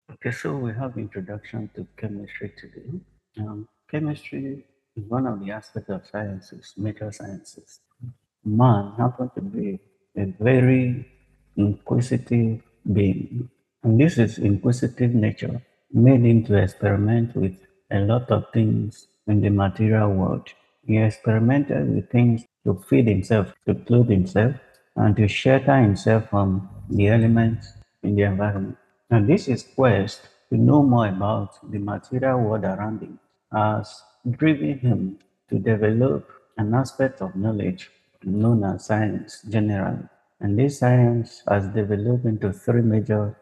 Okay, so we have introduction to chemistry today. Chemistry is one of the aspects of sciences, major sciences. Man happened to be a very inquisitive being, and this is inquisitive nature made him to experiment with a lot of things in the material world. He experimented with things to feed himself, to clothe himself, and to shelter himself from the elements in the environment. And this is quest to know more about the material world around him has driven him to develop an aspect of knowledge known as science generally. And this science has developed into three major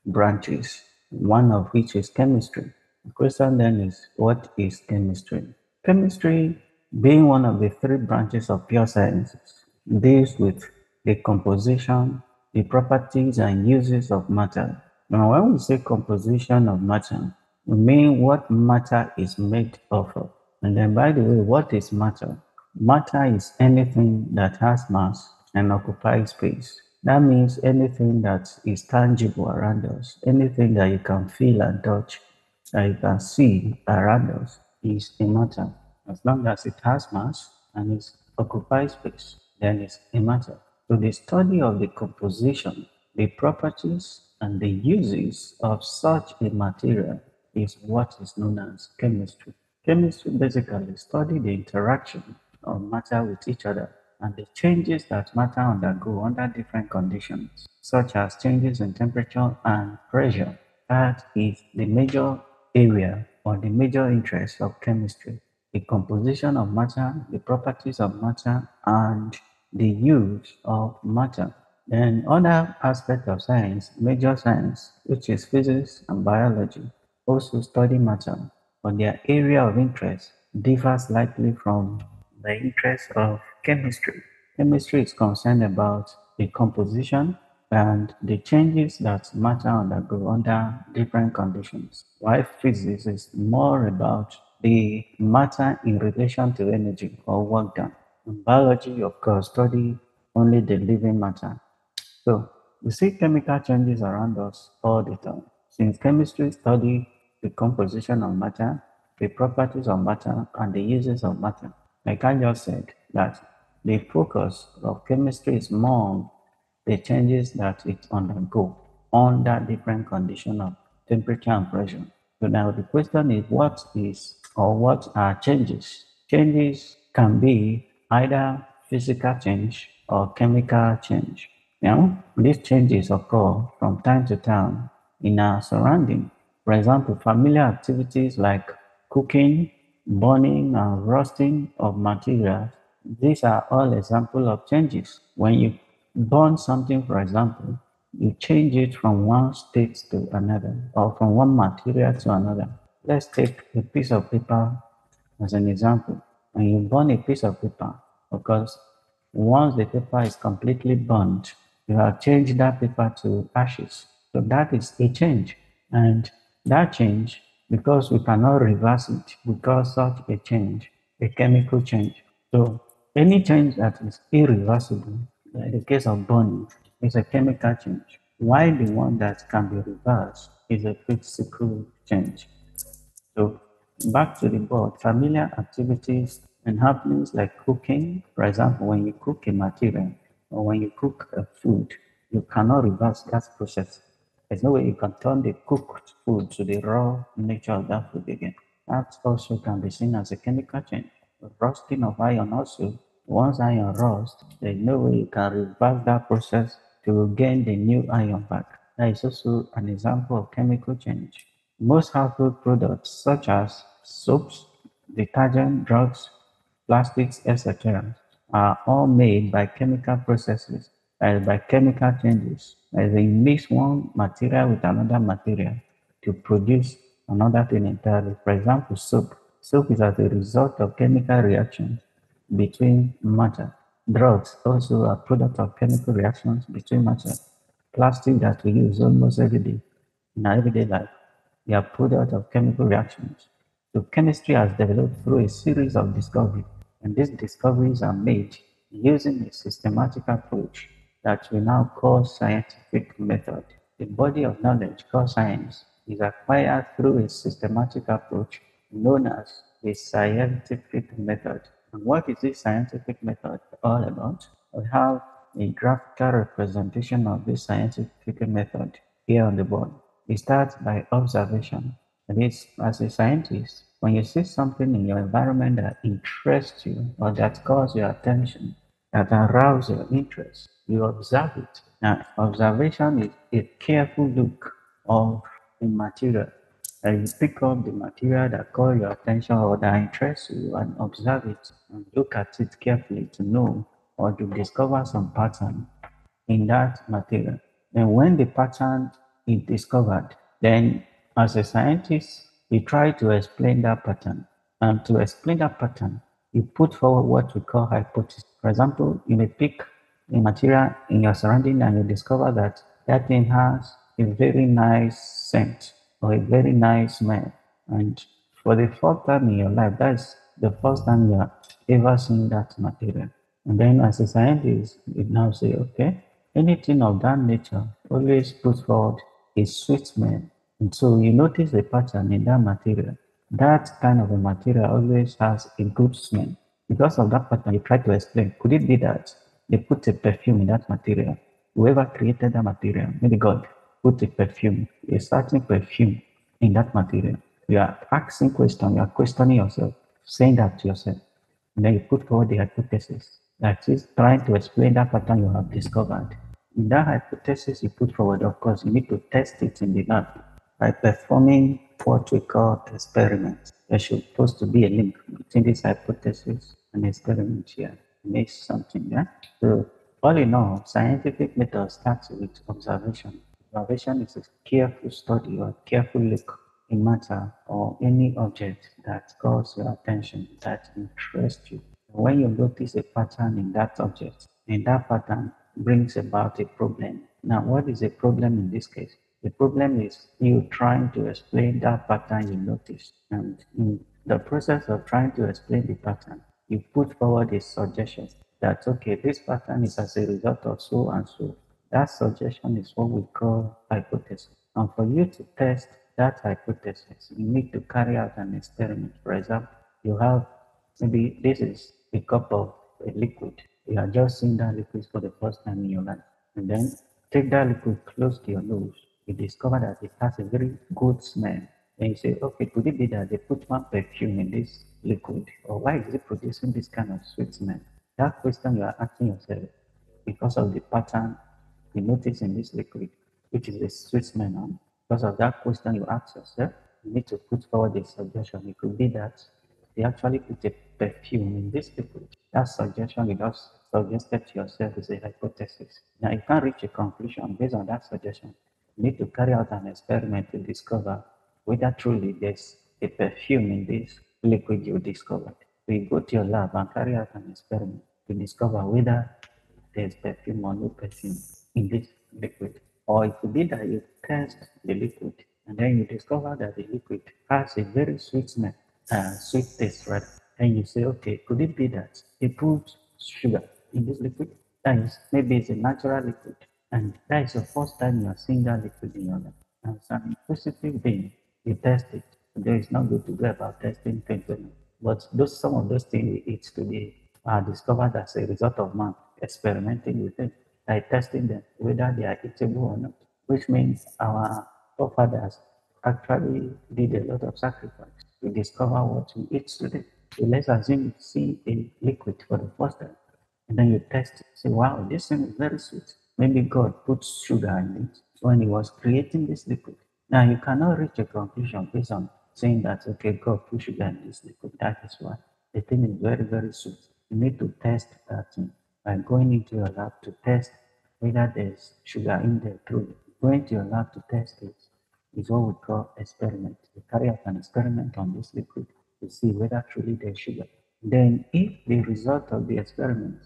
branches, one of which is chemistry. The question then is, what is chemistry? Chemistry, being one of the three branches of pure sciences, deals with the composition, the properties and uses of matter. Now, when we say composition of matter, we mean what matter is made of. And then, by the way, what is matter? Matter is anything that has mass and occupies space. That means anything that is tangible around us, anything that you can feel and touch, that you can see around us, is a matter. As long as it has mass and it occupies space, then it's a matter. So the study of the composition, the properties, and the uses of such a material is what is known as chemistry. Chemistry basically study the interaction of matter with each other and the changes that matter undergo under different conditions, such as changes in temperature and pressure. That is the major area or the major interest of chemistry. The composition of matter, the properties of matter, and the use of matter. Then other aspect of science, major science, which is physics and biology, also study matter, but their area of interest differs slightly from the interest of chemistry. Chemistry is concerned about the composition and the changes that matter undergo under different conditions, while physics is more about the matter in relation to energy or work done. And biology, of course, study only the living matter. So we see chemical changes around us all the time. Since chemistry study the composition of matter, the properties of matter, and the uses of matter, like I just said, that the focus of chemistry is more on the changes that it undergo under different conditions of temperature and pressure. So now the question is, what is or what are changes? Changes can be either physical change or chemical change. Now, these changes occur from time to time in our surrounding. For example, familiar activities like cooking, burning, and roasting of materials, these are all examples of changes. When you burn something, for example, you change it from one state to another or from one material to another. Let's take a piece of paper as an example. When you burn a piece of paper, of course, once the paper is completely burnt, you have changed that paper to ashes. So that is a change. And that change, because we cannot reverse it, because such a change, a chemical change. So any change that is irreversible, like the case of burning, is a chemical change. While the one that can be reversed is a physical change. So back to the board, familiar activities and happenings like cooking. For example, when you cook a material or when you cook a food, you cannot reverse that process. There's no way you can turn the cooked food to the raw nature of that food again. That also can be seen as a chemical change. Rusting of iron also, once iron rusts, there's no way you can reverse that process to gain the new iron back. That is also an example of chemical change. Most household products such as soaps, detergent, drugs, plastics, etc., are all made by chemical processes, by chemical changes, as they mix one material with another material to produce another thing entirely. For example, soap. Soap is as a result of chemical reactions between matter. Drugs also are product of chemical reactions between matter. Plastic that we use almost every day in our everyday life, they are product of chemical reactions. So chemistry has developed through a series of discoveries, and these discoveries are made using a systematic approach that we now call scientific method. The body of knowledge called science is acquired through a systematic approach known as a scientific method. And what is this scientific method all about? We have a graphical representation of this scientific method here on the board. It starts by observation. That is, as a scientist, when you see something in your environment that interests you or that calls your attention, that arouse your interest, you observe it. Now, observation is a careful look of the material. You pick up the material that calls your attention or that interests you and observe it and look at it carefully to know or to discover some pattern in that material. And when the pattern is discovered, then as a scientist, you try to explain that pattern. And to explain that pattern, you put forward what we call hypothesis. For example, you may pick a material in your surrounding and you discover that that thing has a very nice scent or a very nice smell. And for the first time in your life, that's the first time you have ever seen that material. And then as a scientist, you now say, okay, anything of that nature always puts forward a sweet smell. And so you notice the pattern in that material. That kind of a material always has a good smell. Because of that pattern, you try to explain. Could it be that they put a perfume in that material? Whoever created that material, maybe God, put a perfume, a certain perfume in that material. You are asking question, you are questioning yourself, saying that to yourself. And then you put forward the hypothesis. That is trying to explain that pattern you have discovered. In that hypothesis you put forward, of course, you need to test it in the lab by performing what we call experiments. There should supposed to be a link between this hypothesis and experiment here. It makes something, yeah? So all in all, scientific method starts with observation. Observation is a careful study or careful look in matter or any object that calls your attention, that interests you. When you notice a pattern in that object, and that pattern brings about a problem. Now, what is a problem in this case? The problem is you trying to explain that pattern you noticed. And in the process of trying to explain the pattern, you put forward a suggestion that, okay, this pattern is as a result of so and so. That suggestion is what we call hypothesis. And for you to test that hypothesis, you need to carry out an experiment. For example, you have maybe this is a cup of a liquid. You are just seeing that liquid for the first time in your life. And then take that liquid close to your nose. You discover that it has a very good smell. And you say, okay, could it be that they put one perfume in this liquid? Or why is it producing this kind of sweet smell? That question you are asking yourself because of the pattern you notice in this liquid, which is a sweet smell now. Because of that question you ask yourself, you need to put forward a suggestion. It could be that they actually put a perfume in this liquid. That suggestion you just suggested to yourself is a hypothesis. Now you can't reach a conclusion based on that suggestion. You need to carry out an experiment to discover whether truly there's a perfume in this liquid you discovered. So you go to your lab and carry out an experiment to discover whether there's perfume or no perfume in this liquid. Or it could be that you test the liquid and then you discover that the liquid has a very sweet smell, sweet taste, right? And you say, okay, could it be that they put sugar in this liquid? That is, maybe it's a natural liquid. And that is the first time you are seeing that liquid in your life. And it's an inquisitive being. You test it. There is no good to go about testing things. But some of those things we eat today are discovered as a result of man experimenting with it, like testing them, whether they are eatable or not, which means our forefathers actually did a lot of sacrifice to discover what we eat today. So let's assume you see a liquid for the first time, and then you test it. Say, wow, this thing is very sweet. Maybe God put sugar in it when He was creating this liquid. Now, you cannot reach a conclusion based on saying that, okay, God put sugar in this liquid. That is why the thing is very, very sweet. You need to test that thing by going into your lab to test whether there's sugar in there truly. Going to your lab to test it is what we call experiment. You carry out an experiment on this liquid to see whether truly there's sugar. Then, if the result of the experiment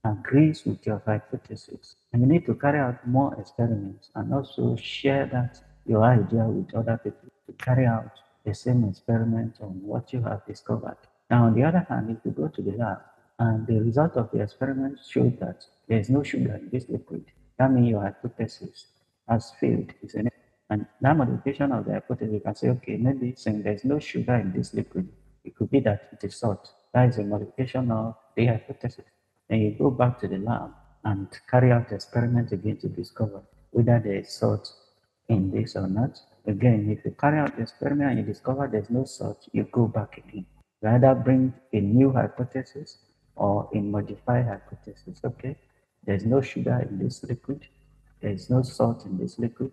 agrees with your hypothesis, and you need to carry out more experiments and also share that your idea with other people to carry out the same experiment on what you have discovered. Now, on the other hand, if you go to the lab and the result of the experiment showed that there is no sugar in this liquid, that means your hypothesis has failed, isn't it? And that modification of the hypothesis, you can say, okay, maybe since there's no sugar in this liquid, it could be that it is salt. That is a modification of the hypothesis. Then you go back to the lab and carry out the experiment again to discover whether there is salt in this or not. Again, if you carry out the experiment and you discover there's no salt, you go back again. You either bring a new hypothesis or a modified hypothesis. Okay, there's no sugar in this liquid, there's no salt in this liquid.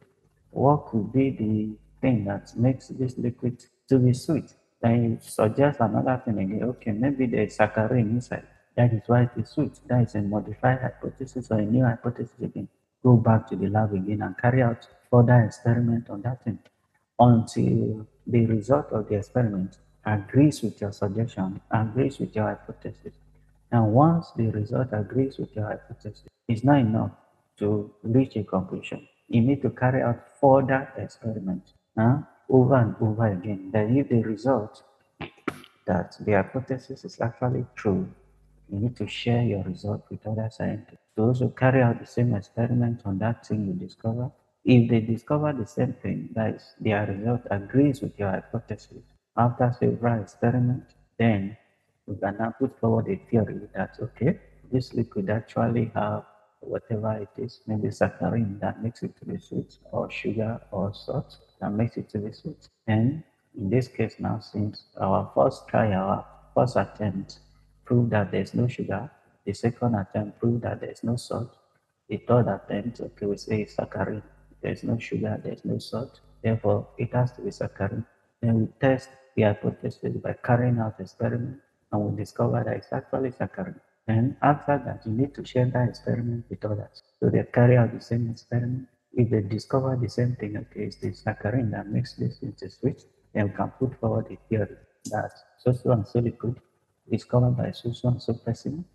What could be the thing that makes this liquid to be sweet? Then you suggest another thing again. Okay, maybe there's saccharin inside. That is why it is sweet. That is a modified hypothesis or a new hypothesis again. Go back to the lab again and carry out further experiment on that thing until the result of the experiment agrees with your suggestion, agrees with your hypothesis. And once the result agrees with your hypothesis, it's not enough to reach a conclusion. You need to carry out further experiments over and over again. Then if the result that the hypothesis is actually true, you need to share your result with other scientists to also carry out the same experiment on that thing you discover. If they discover the same thing, that is, their result agrees with your hypothesis, after several experiments, then we can now put forward a theory that, okay, this liquid actually have whatever it is, maybe saccharin that makes it to be sweet, or sugar or salt that makes it to be sweet. And in this case now, since our first try, our first attempt proved that there's no sugar, the second attempt proved that there's no salt, the third attempt, okay, we say saccharin, there's no sugar, there's no salt, therefore it has to be saccharin. Then we test the hypothesis by carrying out experiment and we discover that it's actually saccharin. And after that, you need to share that experiment with others. So they carry out the same experiment. If they discover the same thing, okay, it's the saccharin that makes this into sweet, then we can put forward a theory that so and so liquid discovered by so and so person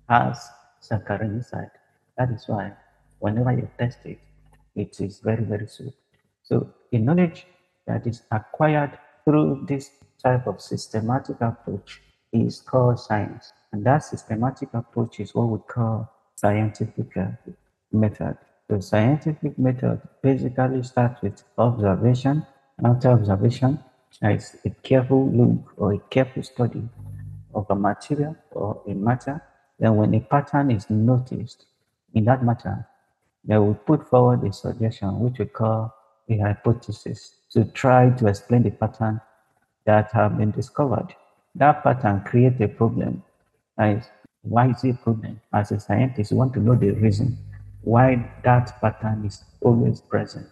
has saccharin inside. That is why whenever you test it, it is very, very sweet. So the knowledge that is acquired through this type of systematic approach is called science. And that systematic approach is what we call scientific method. The scientific method basically starts with observation. After observation, there is a careful look or a careful study of a material or a matter. Then when a pattern is noticed in that matter, they will put forward a suggestion which we call a hypothesis to try to explain the pattern that have been discovered. That pattern creates a problem. As why is it a problem? As a scientist, you want to know the reason why that pattern is always present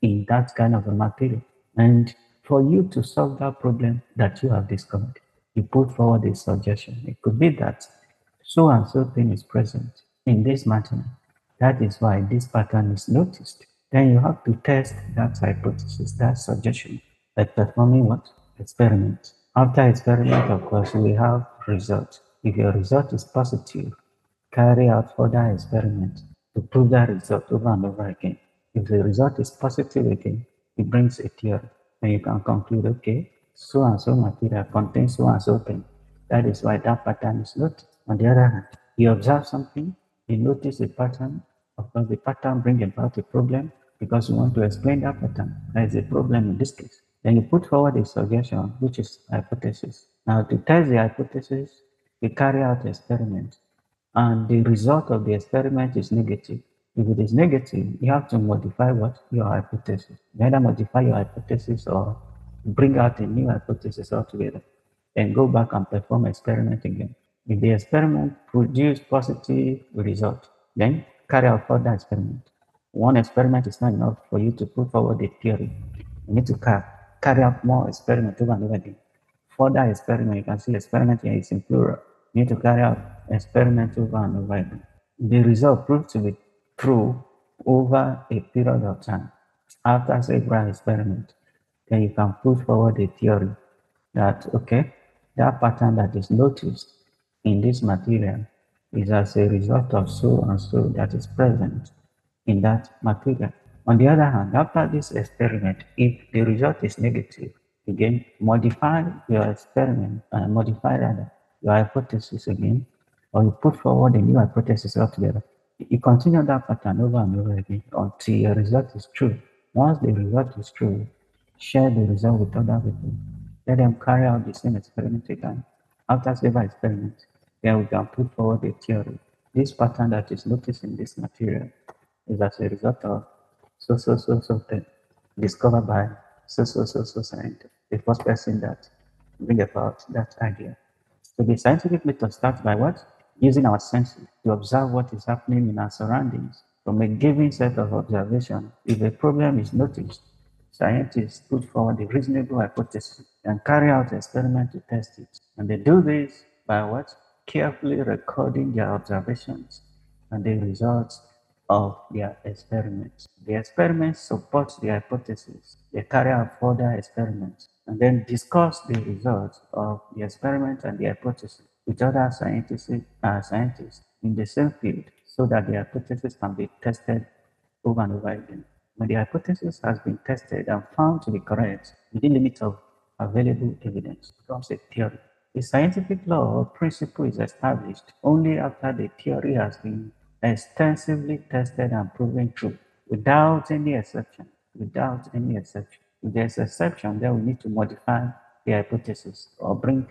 in that kind of a material. And for you to solve that problem that you have discovered, you put forward a suggestion. It could be that so and so thing is present in this material. That is why this pattern is noticed. Then you have to test that hypothesis, that suggestion, by performing what? Experiment. After experiment, of course, we have result. If your result is positive, carry out further experiment to prove that result over and over again. If the result is positive again, it brings a theory. Then you can conclude, okay, so and so material contains so and so thing. That is why that pattern is noticed. On the other hand, you observe something, you notice a pattern, of course the pattern brings about a problem because you want to explain that pattern. That is a problem in this case. Then you put forward a suggestion, which is hypothesis. Now to test the hypothesis, you carry out experiment and the result of the experiment is negative. If it is negative, you have to modify what? Your hypothesis. You either modify your hypothesis or bring out a new hypothesis altogether. Then go back and perform experiment again. If the experiment produces positive result, then carry out further experiment. One experiment is not enough for you to put forward a theory. You need to carry out more experiment over and over again. Further experiment, you can see experiment here is in plural. You need to carry out experiment over and over again. The result proved to be true over a period of time. After several experiments, then you can put forward a theory that, okay, that pattern that is noticed in this material is as a result of so and so that is present in that material. On the other hand, after this experiment, if the result is negative, again, modify your experiment and modify your hypothesis again, or you put forward a new hypothesis altogether. You continue that pattern over and over again until your result is true. Once the result is true, share the result with other people. Let them carry out the same experiment again. After several experiments, then we can put forward a theory. This pattern that is noticed in this material is as a result of so thing discovered by so scientist, the first person that bring about that idea. So the scientific method starts by what? Using our senses to observe what is happening in our surroundings. From a given set of observation, if a problem is noticed, scientists put forward a reasonable hypothesis and carry out experiments to test it. And they do this by what? Carefully recording their observations and the results of their experiments. The experiments support the hypothesis. They carry out further experiments and then discuss the results of the experiment and the hypothesis with other scientists in the same field so that the hypothesis can be tested over and over again. When the hypothesis has been tested and found to be correct within limits of available evidence, it becomes a theory. A scientific law or principle is established only after the theory has been extensively tested and proven true, without any exception. Without any exception. If there's exception, then we need to modify the hypothesis or bring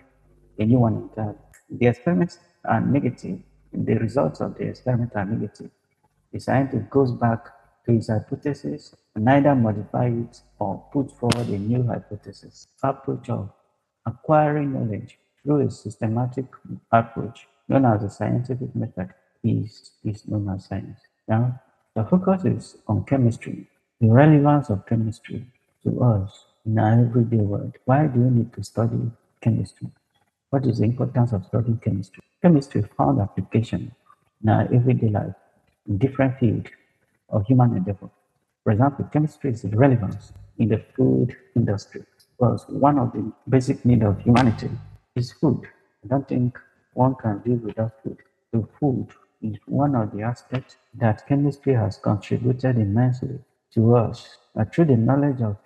a new one entirely. If the experiments are negative, if the results of the experiment are negative, the scientist goes back to his hypothesis and either modify it or put forward a new hypothesis. Approach of acquiring knowledge through a systematic approach known as the scientific method is known as science. Now, the focus is on chemistry, the relevance of chemistry to us in our everyday world. Why do we need to study chemistry? What is the importance of studying chemistry? Chemistry found application in our everyday life in different fields of human endeavor. For example, chemistry is relevant in the food industry because one of the basic needs of humanity is food. I don't think one can live without food. So food is one of the aspects that chemistry has contributed immensely to us. Through the knowledge of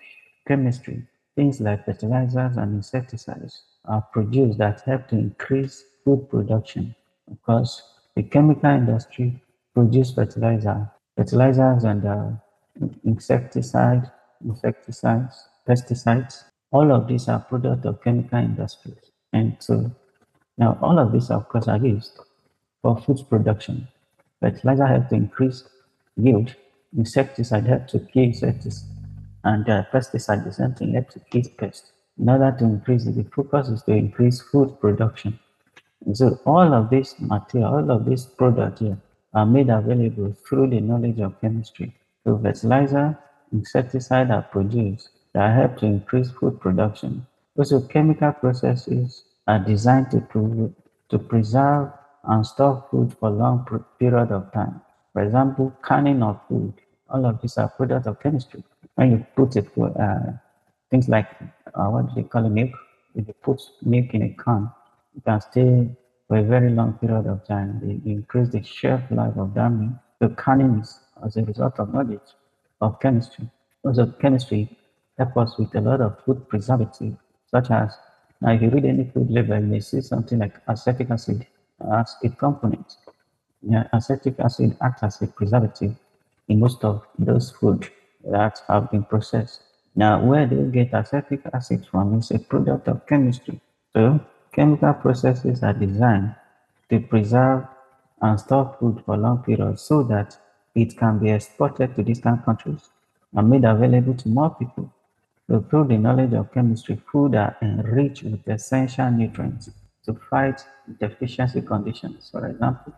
chemistry, things like fertilizers and insecticides are produced that help to increase food production because the chemical industry produce fertilizers and insecticide, insecticides, pesticides. All of these are products of chemical industries. And so now all of these, of course, are used for food production. Fertilizer help to increase yield. Insecticide help to kill insects. And pesticide, the same thing, help to kill pests. In order to increase it, the focus is to increase food production. And so all of this material, all of these products here are made available through the knowledge of chemistry. So fertilizer, insecticide are produced that help to increase food production. Also, chemical processes are designed to preserve and store food for long period of time. For example, canning of food. All of these are products of chemistry. When you put it, things like what do they call it, milk? If you put milk in a can, it can stay for a very long period of time. They increase the shelf life of that milk. So canning is as a result of knowledge of chemistry. Also, chemistry helps us with a lot of food preservative, such as now if you read any food label, you may see something like acetic acid as a component. Yeah, acetic acid acts as a preservative in most of those food that have been processed. Now, where do you get acetic acid from? It's a product of chemistry. So, chemical processes are designed to preserve and store food for long periods so that it can be exported to distant countries and made available to more people. So through the knowledge of chemistry, food are enriched with essential nutrients to fight deficiency conditions. For example,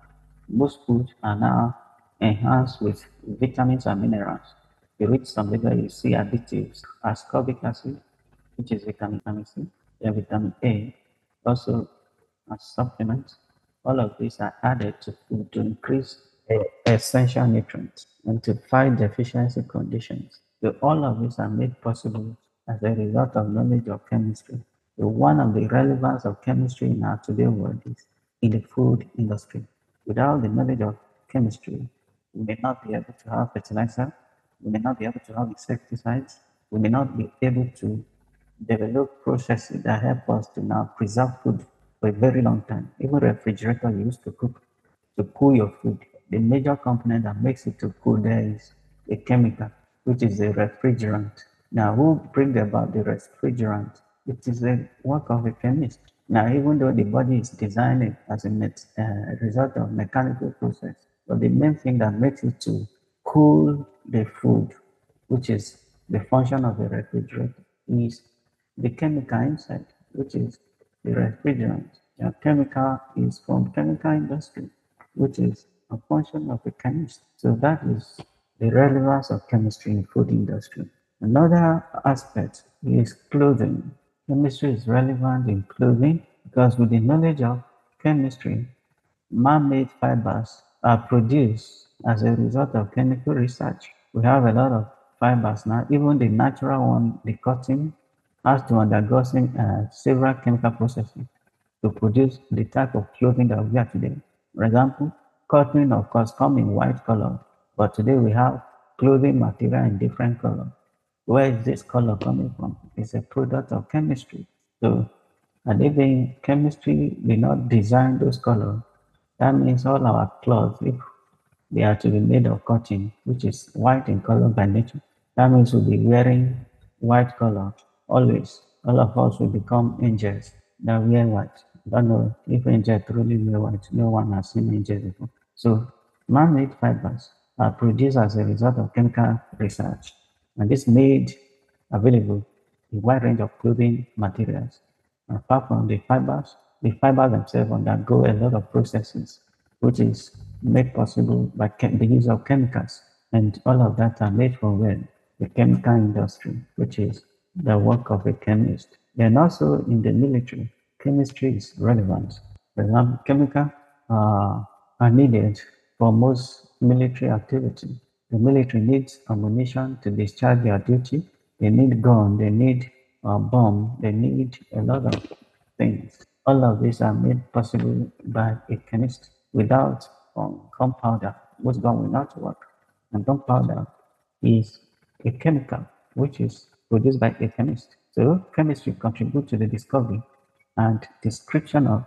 most foods are now enhanced with vitamins and minerals. You read some label, you see additives, ascorbic acid, which is vitamin C, and vitamin A, also as supplements. All of these are added to food to increase essential nutrients and to fight deficiency conditions. So all of these are made possible as a result of knowledge of chemistry. So one of the relevance of chemistry in our today world is in the food industry. Without the knowledge of chemistry, we may not be able to have fertilizer, we may not be able to have insecticides, we may not be able to develop processes that help us to now preserve food for a very long time. Even refrigerator you used to cook to cool your food. The major component that makes it to cool there is a chemical. which is a refrigerant. Now, who bring about the refrigerant? It is a work of a chemist. Now, even though the body is designed as a result of mechanical process, but the main thing that makes it to cool the food, which is the function of the refrigerator, is the chemical inside, which is the refrigerant. The chemical is from chemical industry, which is a function of a chemist. So that is the relevance of chemistry in food industry. Another aspect is clothing. Chemistry is relevant in clothing because with the knowledge of chemistry, man-made fibers are produced as a result of chemical research. We have a lot of fibers now. Even the natural one, the cotton, has to undergo several chemical processes to produce the type of clothing that we wear today. For example, cotton, of course, come in white color, but today we have clothing material in different color. Where is this color coming from? It's a product of chemistry. So, and if the chemistry did not design those colors, that means all our clothes, if they are to be made of cotton, which is white in color by nature, that means we'll be wearing white color always. All of us will become angels that wear white. I don't know if angels truly wear white. No one has seen angels before. So man-made fibers are produced as a result of chemical research, and this made available a wide range of clothing materials. Apart from the fibers themselves undergo a lot of processes, which is made possible by the use of chemicals. And all of that are made from where? The chemical industry, which is the work of a chemist. Then also in the military, chemistry is relevant. For example, chemical are needed for most military activity. The military needs ammunition to discharge their duty. They need gun, they need a bomb, they need a lot of things. All of these are made possible by a chemist. Without gunpowder, most gun will not work. And gunpowder is a chemical which is produced by a chemist. So chemistry contributes to the discovery and description of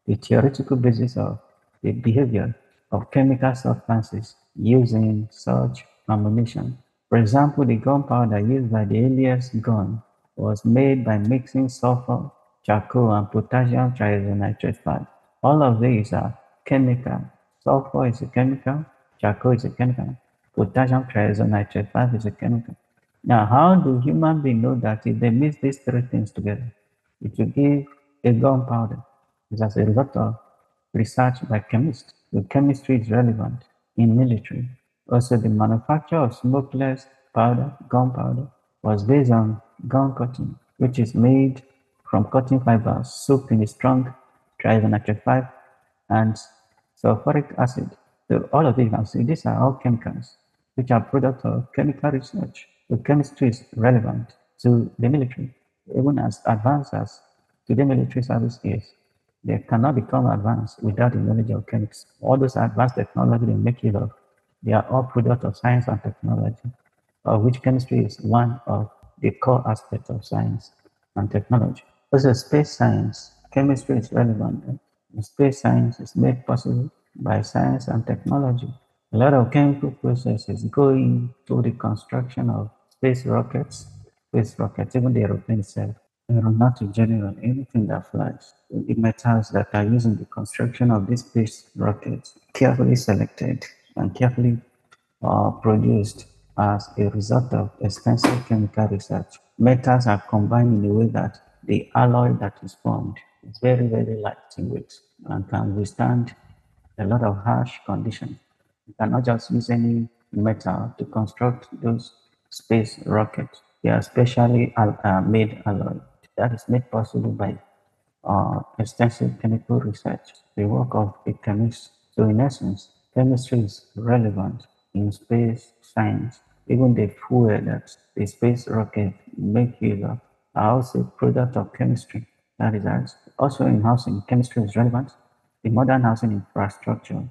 the theoretical basis of the behavior of chemical substances using such ammunition. For example, the gunpowder used by the earliest gun was made by mixing sulfur, charcoal, and potassium triisonitrate 5. All of these are chemical. Sulfur is a chemical, charcoal is a chemical, potassium triisonitrate 5 is a chemical. Now, how do human beings know that if they mix these three things together, it will give a gunpowder? It's as a result of research by chemists. The chemistry is relevant in military. Also, the manufacture of smokeless powder, gunpowder, was based on gun cotton, which is made from cotton fibers soaked in a strong triisonitrate 5 and sulfuric acid. So all of these, you can see, these are all chemicals, which are products of chemical research. The chemistry is relevant to the military, even as advanced as today military service is. They cannot become advanced without the knowledge of chemics. All those advanced technology they make use of, they are all products of science and technology, of which chemistry is one of the core aspects of science and technology. Also, space science, chemistry is relevant. Space science is made possible by science and technology. A lot of chemical processes go into the construction of space rockets, even the aeroplane itself, aeronautic general, anything that flies. The metals that are used in the construction of these space rockets, carefully selected and carefully produced as a result of extensive chemical research. Metals are combined in a way that the alloy that is formed is very, very light in weight and can withstand a lot of harsh conditions. You cannot just use any metal to construct those space rockets. They are specially made alloy that is made possible by extensive chemical research, the work of a chemist. So, in essence, chemistry is relevant in space science. Even the fuel that the space rocket make use of are also product of chemistry. That is also in housing, chemistry is relevant. The modern housing infrastructure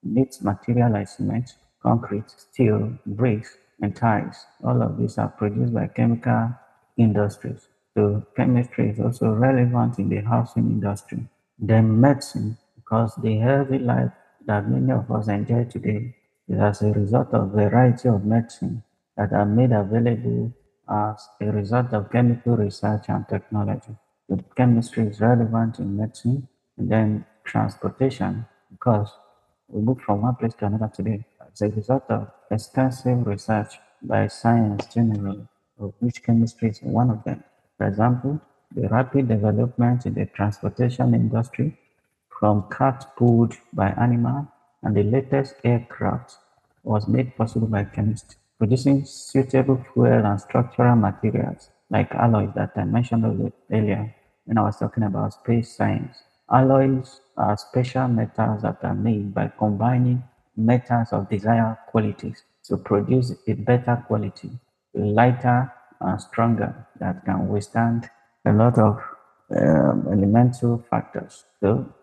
needs material like cement, concrete, steel, bricks, and tiles. All of these are produced by chemical industries. So chemistry is also relevant in the housing industry. Then medicine, because the healthy life that many of us enjoy today is as a result of variety of medicine that are made available as a result of chemical research and technology. The chemistry is relevant in medicine and then transportation because we move from one place to another today as a result of extensive research by science generally, of which chemistry is one of them. For example, the rapid development in the transportation industry from carts pulled by animals and the latest aircraft was made possible by chemists producing suitable fuel and structural materials like alloys that I mentioned earlier when I was talking about space science. Alloys are special metals that are made by combining metals of desired qualities to produce a better quality, lighter and stronger that can withstand a lot of elemental factors. So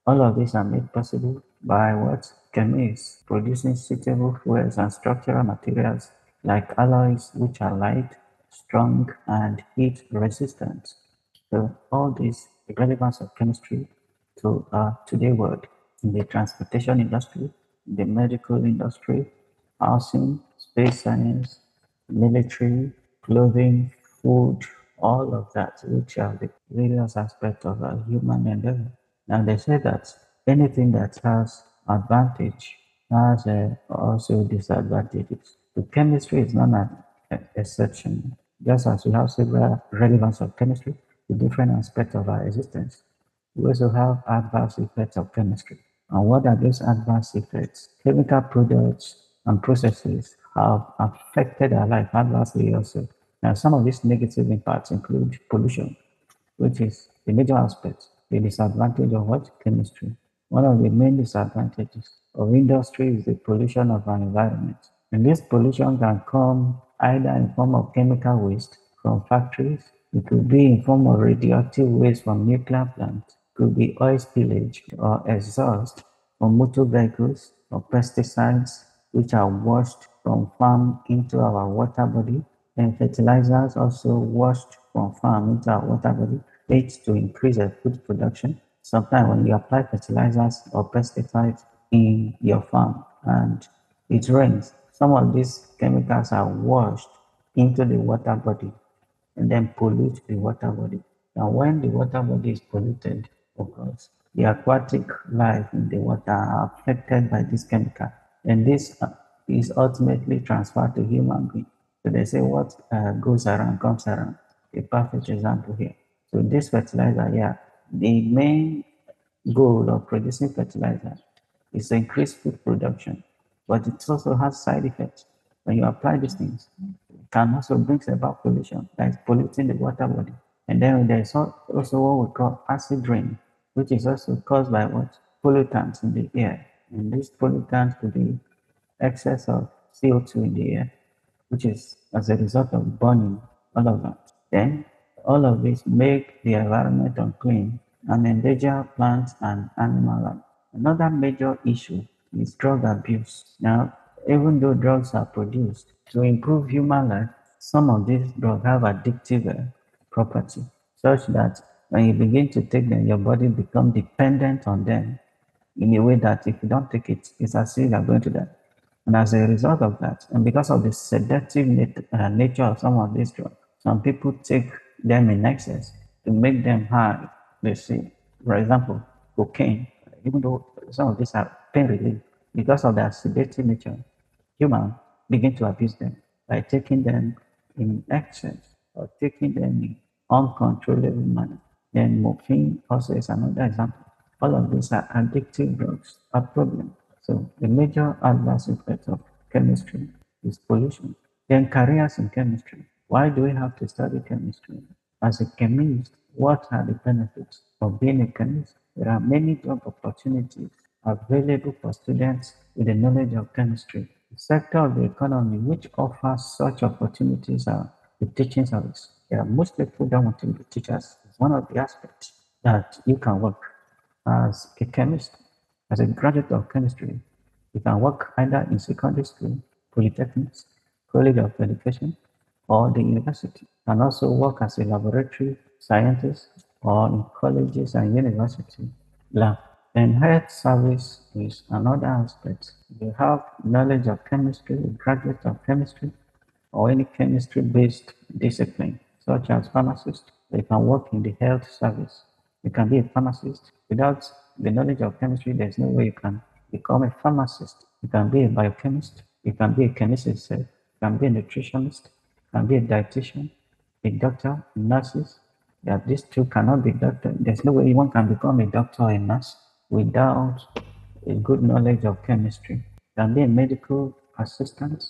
all of these are made possible by what chemists producing suitable fuels and structural materials like alloys which are light, strong, and heat resistant. So all this the relevance of chemistry to today world in the transportation industry, the medical industry, housing, space science, military, clothing, food, all of that, which are the various aspects of a human endeavor. Now they say that anything that has advantage has also disadvantages. The chemistry is not an exception. Just as we have several relevance of chemistry to different aspects of our existence, we also have adverse effects of chemistry. And what are those adverse effects? Chemical products and processes have affected our life adversely also. Now, some of these negative impacts include pollution, which is the major aspect, the disadvantage of what? Chemistry. One of the main disadvantages of industry is the pollution of our environment. And this pollution can come either in form of chemical waste from factories, it could be in form of radioactive waste from nuclear plants, it could be oil spillage or exhaust from motor vehicles or pesticides which are washed from farm into our water body, and fertilizers also washed from farm into our water body aids to increase the food production. Sometimes when you apply fertilizers or pesticides in your farm and it rains, some of these chemicals are washed into the water body and then pollute the water body. Now, when the water body is polluted, of course, the aquatic life in the water are affected by this chemical, and this is ultimately transferred to human being. So they say what goes around comes around. A perfect example here. So this fertilizer here, the main goal of producing fertilizer is to increase food production, but it also has side effects. When you apply these things, it can also bring about pollution, that is polluting the water body. And then there's also what we call acid rain, which is also caused by what? Pollutants in the air. And these pollutants could be excess of CO2 in the air, which is as a result of burning all of that. Then all of this make the environment unclean and endanger plants and animal life. Another major issue is drug abuse. Now, even though drugs are produced to improve human life, some of these drugs have addictive property, such that when you begin to take them, your body becomes dependent on them in a way that if you don't take it, it's as if you're going to die. And as a result of that, and because of the sedative nature of some of these drugs, some people take them in excess to make them high. They see, for example, cocaine, even though some of these are pain relief, because of their sedative nature, humans begin to abuse them by taking them in excess or taking them in uncontrollable manner. Then morphine also is another example. All of these are addictive drugs, a problem. So the major adverse effect of chemistry is pollution. Then careers in chemistry. Why do we have to study chemistry? As a chemist, what are the benefits of being a chemist? There are many job opportunities available for students with the knowledge of chemistry. The sector of the economy which offers such opportunities are the teaching service. There are most people that want to be teachers. It's one of the aspects that you can work as a chemist, as a graduate of chemistry. You can work either in secondary school, polytechnics, college of education, or the university. You can also work as a laboratory scientist or in colleges and university lab. Then health service is another aspect. You have knowledge of chemistry, a graduate of chemistry, or any chemistry-based discipline, such as pharmacist. You can work in the health service. You can be a pharmacist. Without the knowledge of chemistry, there's no way you can become a pharmacist. You can be a biochemist. You can be a chemist itself. You can be a nutritionist. You can be a dietitian, a doctor, nurses. That these two cannot be doctor. There's no way one can become a doctor or a nurse without a good knowledge of chemistry. You can be a medical assistant,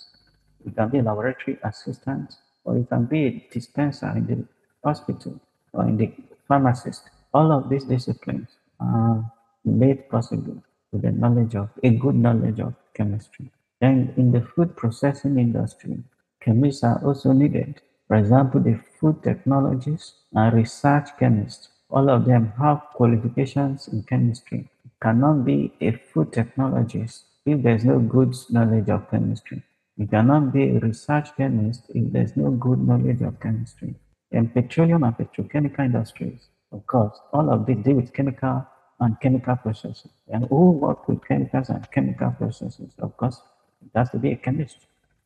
you can be a laboratory assistant, or you can be a dispenser in the hospital or in the pharmacist. All of these disciplines are made possible with the knowledge of a good knowledge of chemistry. Then in the food processing industry, chemists are also needed. For example, the food technologists and research chemists, all of them have qualifications in chemistry. You cannot be a food technologist if there's no good knowledge of chemistry. You cannot be a research chemist if there's no good knowledge of chemistry. And petroleum and petrochemical industries, of course, all of these deal with chemical and chemical processes. And who work with chemicals and chemical processes, of course, it has to be a chemist.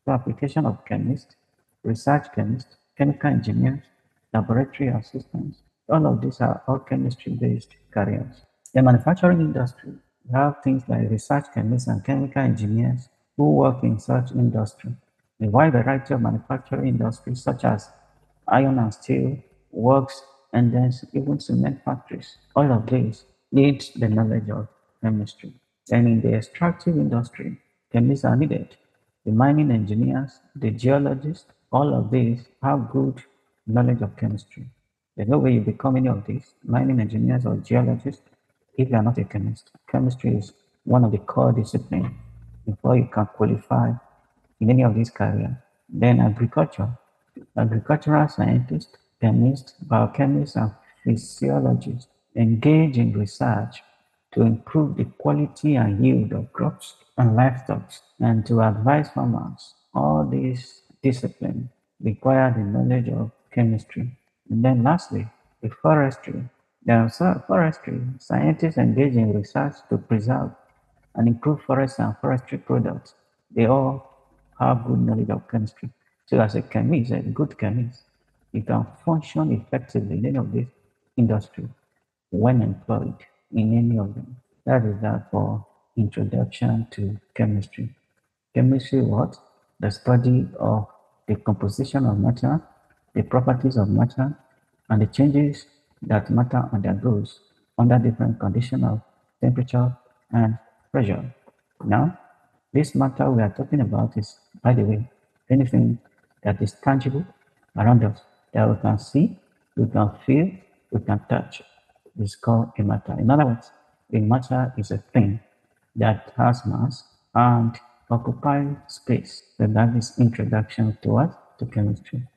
The application of chemist, research chemist, chemical engineers, laboratory assistants, all of these are all chemistry-based careers. The manufacturing industry, we have things like research chemists and chemical engineers who work in such industry. A wide variety of manufacturing industries such as iron and steel, works, and then even cement factories. All of these need the knowledge of chemistry. And in the extractive industry, chemists are needed. The mining engineers, the geologists, all of these have good knowledge of chemistry. There's no way you become any of these mining engineers or geologists if you are not a chemist. Chemistry is one of the core disciplines before you can qualify in any of these careers. Then agriculture, agricultural scientists, chemists, biochemists, and physiologists engage in research to improve the quality and yield of crops and livestock and to advise farmers. All these disciplines require the knowledge of chemistry. And then lastly, the forestry. Forestry scientists engage in research to preserve and improve forest and forestry products. They all have good knowledge of chemistry. So as a chemist, a good chemist, you can function effectively in any of these industries when employed in any of them. That is that for introduction to chemistry. Chemistry what? The study of the composition of matter, the properties of matter, and the changes that matter undergoes under different conditions of temperature and pressure. Now, this matter we are talking about is, by the way, anything that is tangible around us that we can see, we can feel, we can touch is called a matter. In other words, a matter is a thing that has mass and occupies space. So that is introduction to what? To chemistry.